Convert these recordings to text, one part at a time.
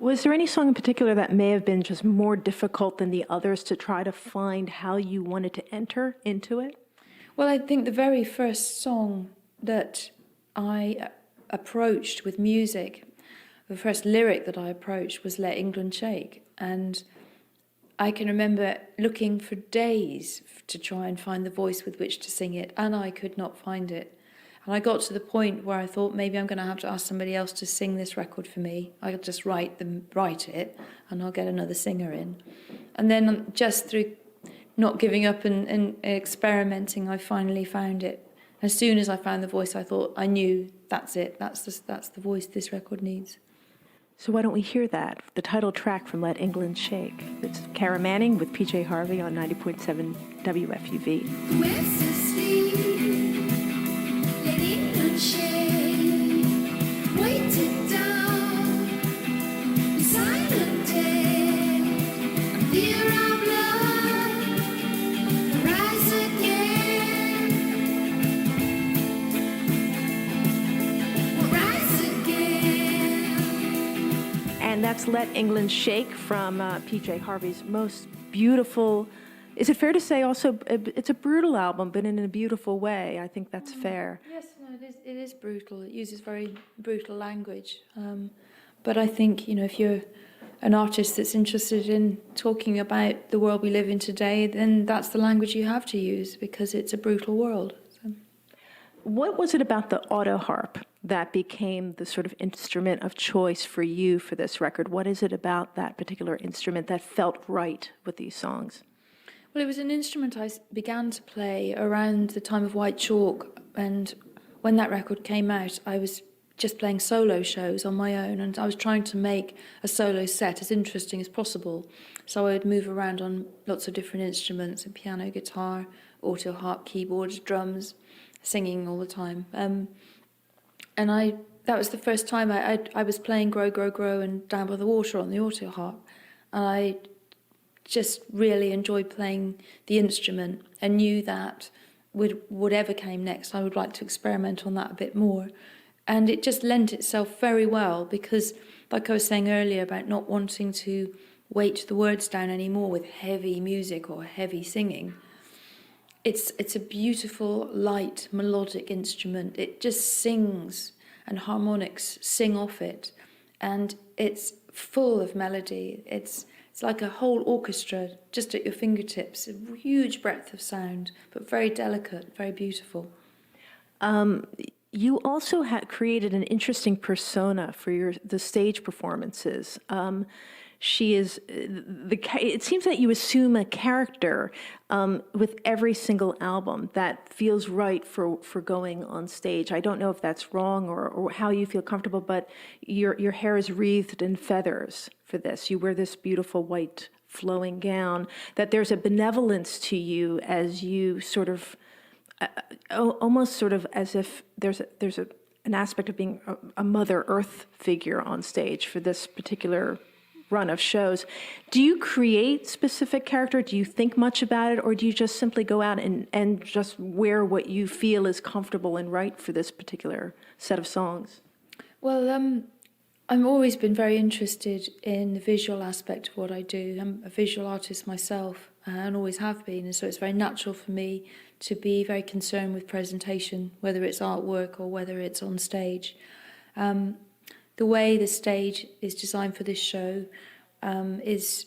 Was there any song in particular that may have been just more difficult than the others to try to find how you wanted to enter into it? Well, I think the very first song that I approached with music, the first lyric that I approached was Let England Shake. And I can remember looking for days to try and find the voice with which to sing it, and I could not find it. And I got to the point where I thought maybe I'm going to have to ask somebody else to sing this record for me. I'll just write it, and I'll get another singer in. And then just through not giving up and experimenting, I finally found it. As soon as I found the voice, I thought, I knew, that's it. That's the voice this record needs. So why don't we hear that? The title track from Let England Shake. It's Cara Manning with PJ Harvey on 90.7 WFUV. Where's the sleep? Let England shake. Weighted down, the silent dead. And fear our blood rise again. We'll rise again. And that's Let England Shake from PJ Harvey's most beautiful. Is it fair to say also it's a brutal album, but in a beautiful way? I think that's fair. Yes, no, it is brutal. It uses very brutal language. But I think, if you're an artist that's interested in talking about the world we live in today, then that's the language you have to use, because it's a brutal world. So. What was it about the auto harp that became the sort of instrument of choice for you for this record? What is it about that particular instrument that felt right with these songs? Well, it was an instrument I began to play around the time of White Chalk, and when that record came out, I was just playing solo shows on my own, and I was trying to make a solo set as interesting as possible. So I would move around on lots of different instruments, piano, guitar, auto harp, keyboards, drums, singing all the time. And that was the first time I was playing Grow, Grow, Grow and Down by the Water on the auto harp. And I just really enjoyed playing the instrument and knew that with whatever came next, I would like to experiment on that a bit more. And it just lent itself very well because, like I was saying earlier about not wanting to weight the words down anymore with heavy music or heavy singing, it's a beautiful, light, melodic instrument. It just sings, and harmonics sing off it. And it's full of melody. It's like a whole orchestra just at your fingertips, a huge breadth of sound, but very delicate, very beautiful. You also had created an interesting persona for the stage performances. She is it seems that you assume a character with every single album that feels right for going on stage. I don't know if that's wrong or how you feel comfortable, but your hair is wreathed in feathers for this. You wear this beautiful white flowing gown, that there's a benevolence to you as you sort of almost sort of as if there's an aspect of being a Mother Earth figure on stage for this particular run of shows. Do you create specific character? Do you think much about it? Or do you just simply go out and just wear what you feel is comfortable and right for this particular set of songs? Well, I've always been very interested in the visual aspect of what I do. I'm a visual artist myself and always have been. And so it's very natural for me to be very concerned with presentation, whether it's artwork or whether it's on stage. The way the stage is designed for this show is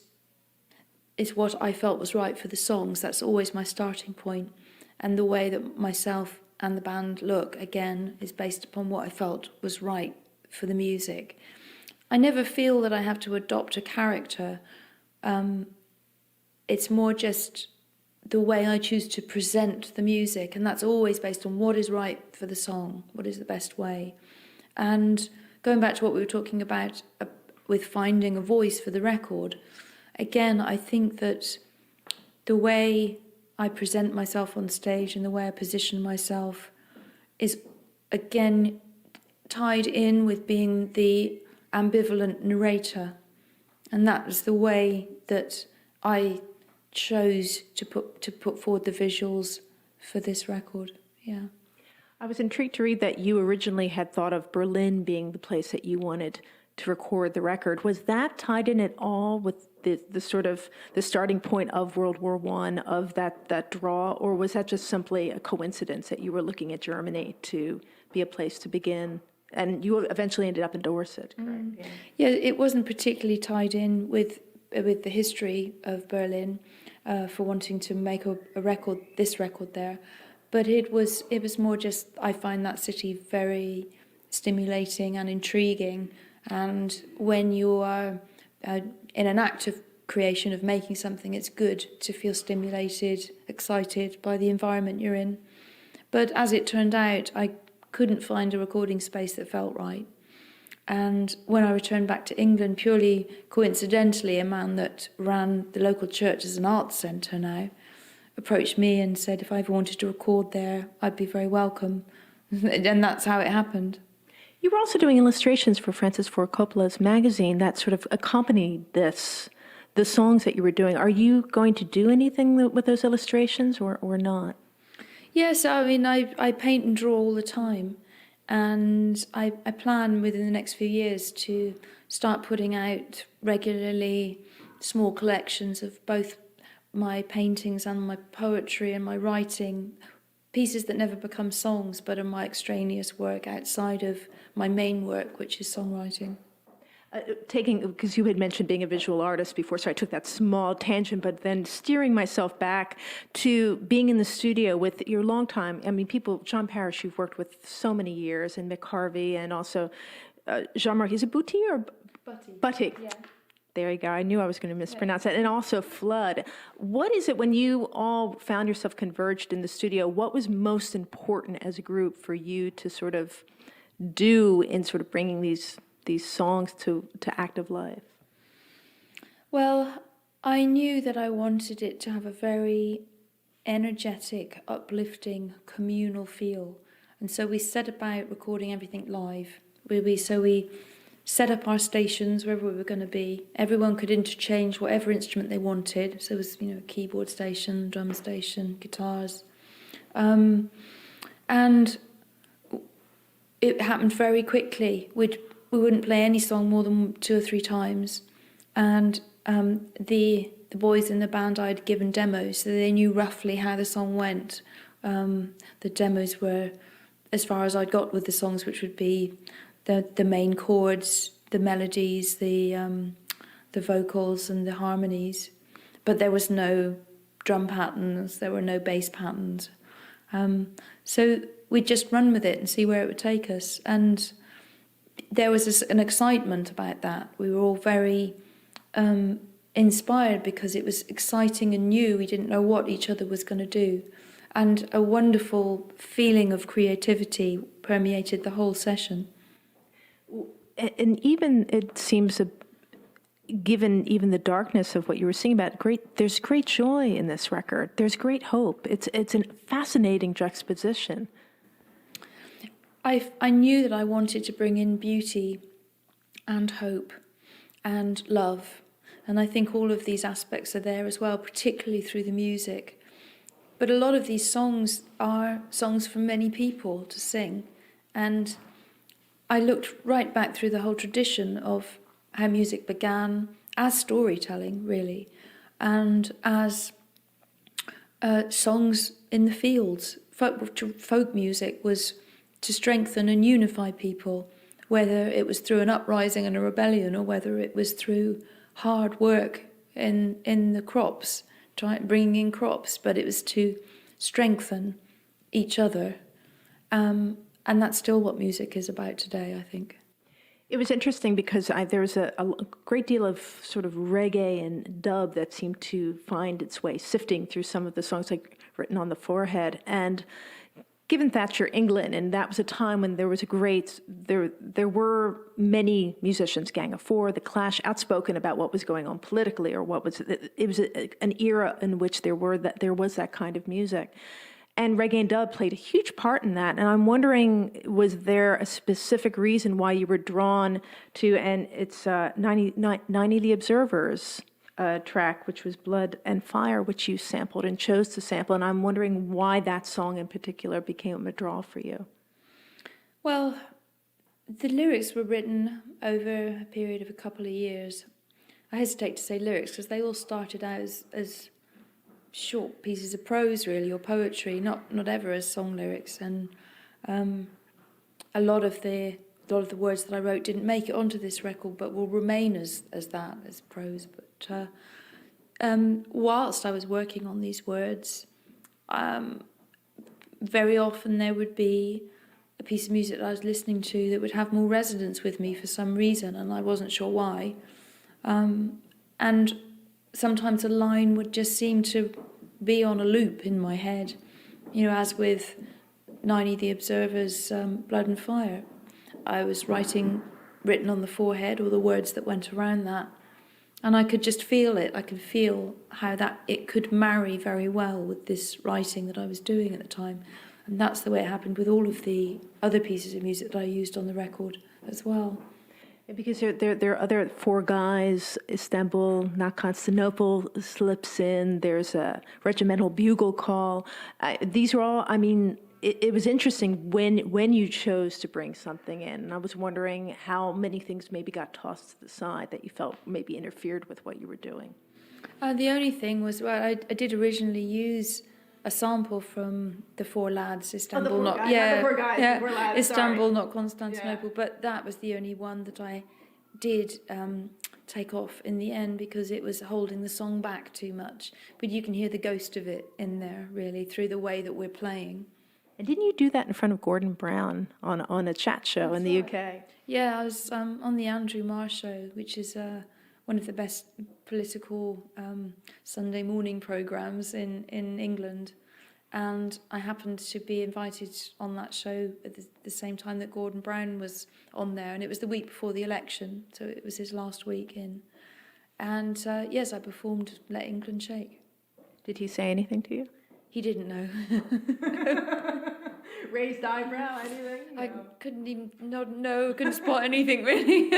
what I felt was right for the songs. That's always my starting point. And the way that myself and the band look, again, is based upon what I felt was right for the music. I never feel that I have to adopt a character. It's more just the way I choose to present the music, and that's always based on what is right for the song, what is the best way. And going back to what we were talking about with finding a voice for the record, again, I think that the way I present myself on stage and the way I position myself is, again, tied in with being the ambivalent narrator. And that was the way that I chose to put forward the visuals for this record. Yeah. I was intrigued to read that you originally had thought of Berlin being the place that you wanted to record the record. Was that tied in at all with the sort of the starting point of World War I, of that draw, or was that just simply a coincidence that you were looking at Germany to be a place to begin? And you eventually ended up in Dorset, correct? Yeah, it wasn't particularly tied in with the history of Berlin for wanting to make a record, this record there, but it was more just, I find that city very stimulating and intriguing, and when you are in an act of creation, of making something, it's good to feel stimulated, excited by the environment you're in. But as it turned out, I couldn't find a recording space that felt right. And when I returned back to England, purely coincidentally, a man that ran the local church as an arts centre now approached me and said if I ever wanted to record there, I'd be very welcome. And that's how it happened. You were also doing illustrations for Francis Ford Coppola's magazine that sort of accompanied the songs that you were doing. Are you going to do anything with those illustrations or not? Yes, I mean, I paint and draw all the time. And I plan within the next few years to start putting out regularly small collections of both my paintings and my poetry and my writing, pieces that never become songs but are my extraneous work outside of my main work, which is songwriting. Because you had mentioned being a visual artist before, so I took that small tangent, but then steering myself back to being in the studio with your longtime, John Parrish, you've worked with so many years, and Mick Harvey, and also Jean-Marc, is it Bouty or? Butty. Yeah. There you go. I knew I was going to mispronounce that. And also Flood. What is it when you all found yourself converged in the studio? What was most important as a group for you to sort of do in sort of bringing these songs to active life? Well, I knew that I wanted it to have a very energetic, uplifting, communal feel. And so we set about recording everything live. We set up our stations wherever we were going to be. Everyone could interchange whatever instrument they wanted. So it was, a keyboard station, drum station, guitars. And it happened very quickly. We wouldn't play any song more than 2 or 3 times. And the boys in the band, I'd given demos, so they knew roughly how the song went. The demos were as far as I'd got with the songs, which would be the main chords, the melodies, the vocals and the harmonies. But there was no drum patterns, there were no bass patterns. So we'd just run with it and see where it would take us. And there was an excitement about that. We were all very inspired because it was exciting and new. We didn't know what each other was going to do. And a wonderful feeling of creativity permeated the whole session. And even, it seems, given even the darkness of what you were singing about, there's great joy in this record. There's great hope. It's a fascinating juxtaposition. I knew that I wanted to bring in beauty and hope and love. And I think all of these aspects are there as well, particularly through the music. But a lot of these songs are songs for many people to sing. And I looked right back through the whole tradition of how music began as storytelling, really, and as songs in the fields. Folk music was to strengthen and unify people, whether it was through an uprising and a rebellion or whether it was through hard work in the crops, bringing in crops, but it was to strengthen each other. And that's still what music is about today, I think. It was interesting because there was a great deal of sort of reggae and dub that seemed to find its way, sifting through some of the songs like Written on the Forehead. And given Thatcher, England, and that was a time when there was there were many musicians, Gang of Four, The Clash, outspoken about what was going on politically, or it was an era in which there was that kind of music. And reggae and dub played a huge part in that. And I'm wondering, was there a specific reason why you were drawn to, and it's 90 The Observers track, which was Blood and Fire, which you sampled and chose to sample. And I'm wondering why that song in particular became a draw for you. Well, The lyrics were written over a period of a couple of years. I hesitate to say lyrics because they all started out as short pieces of prose, really, or poetry, not ever as song lyrics. And a lot of the words that I wrote didn't make it onto this record, but will remain as that, as prose. But whilst I was working on these words, very often there would be a piece of music that I was listening to that would have more resonance with me for some reason, and I wasn't sure why. And sometimes a line would just seem to be on a loop in my head, as with Niney the Observer's Blood and Fire. I was written on the forehead, or the words that went around that, and I could just feel it. I could feel how it could marry very well with this writing that I was doing at the time. And that's the way it happened with all of the other pieces of music that I used on the record as well. Because there are other four guys, Istanbul, not Constantinople slips in, there's a regimental bugle call. These are all, it was interesting when you chose to bring something in. And I was wondering how many things maybe got tossed to the side that you felt maybe interfered with what you were doing. The only thing was, I did originally use a sample from the Four Lads, Istanbul, the Four Lads, Istanbul, sorry. not Constantinople. Yeah. But that was the only one that I did take off in the end because it was holding the song back too much. But you can hear the ghost of it in there, really, through the way that we're playing. And didn't you do that in front of Gordon Brown on a chat show in the UK? Yeah, I was on the Andrew Marr show, which is one of the best political Sunday morning programmes in England. And I happened to be invited on that show at the same time that Gordon Brown was on there. And it was the week before the election, so it was his last week in. And yes, I performed Let England Shake. Did he say anything to you? He didn't know. Raised eyebrow, anything? I couldn't even, couldn't spot anything really.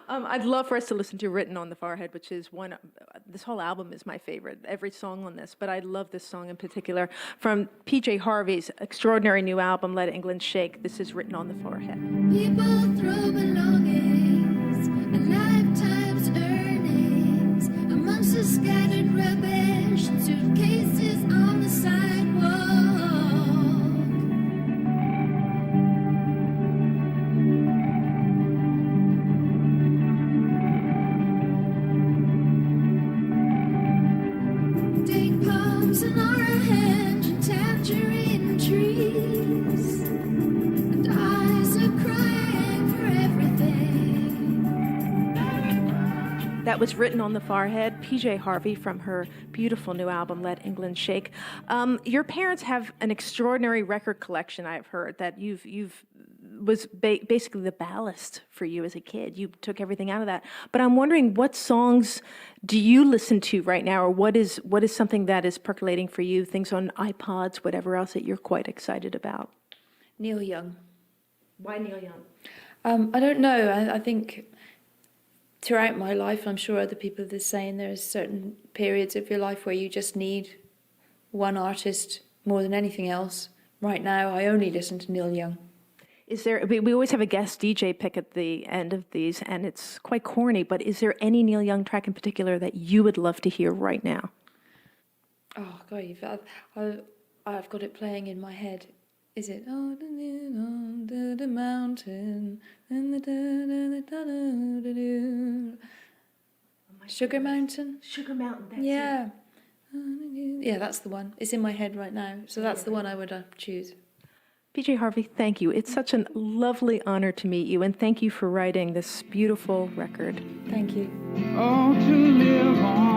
I'd love for us to listen to Written on the Forehead, which is this whole album is my favorite, every song on this, but I love this song in particular from PJ Harvey's extraordinary new album, Let England Shake. This is Written on the Forehead. People throw belongings and lifetime's earnings amongst the scattered rubbish and suitcases on the sidewalk. Take palms in our hands and tangerine trees, and eyes are crying for everything. That was Written on the Forehead, PJ Harvey from her beautiful new album, Let England Shake. Your parents have an extraordinary record collection, I've heard, that was basically the ballast for you as a kid. You took everything out of that. But I'm wondering, what songs do you listen to right now, or what is something that is percolating for you, things on iPods, whatever else that you're quite excited about? Neil Young. Why Neil Young? I don't know. I think throughout my life, I'm sure other people are the same, there's certain periods of your life where you just need one artist more than anything else. Right now, I only listen to Neil Young. Is there? We always have a guest DJ pick at the end of these, and it's quite corny, but is there any Neil Young track in particular that you would love to hear right now? Oh, God, I've got it playing in my head. Is it? Oh, the mountain. Sugar Mountain? Sugar Mountain, that's Yeah. Yeah, that's the one. It's in my head right now. So that's the one I would choose. PJ Harvey, thank you. It's such a lovely honor to meet you, and thank you for writing this beautiful record. Thank you. Oh, to live on.